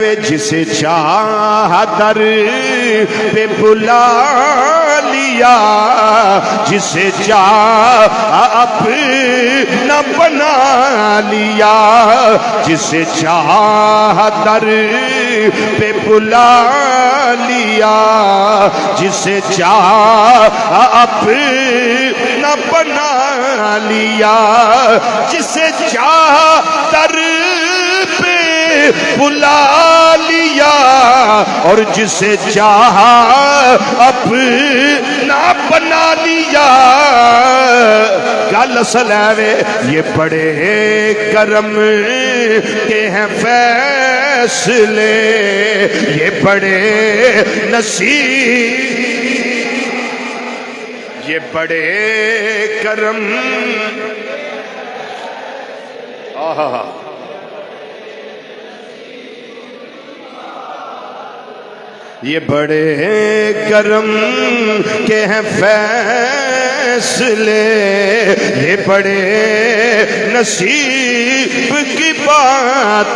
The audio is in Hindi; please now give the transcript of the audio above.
जिसे चाह दर पे बुला लिया, जिसे चाह अपना बना लिया, जिसे चाह दर पे बुला लिया, जिसे चाह अपना बना लिया, जिसे चाह दर पे बुला लिया और जिसे चाहा अपना बना लिया। गल असल है वे ये बड़े करम के हैं फैसले, ये बड़े नसीब, ये बड़े करम। आहा, ये बड़े करम के हैं फैसले, ये बड़े नसीब की बात।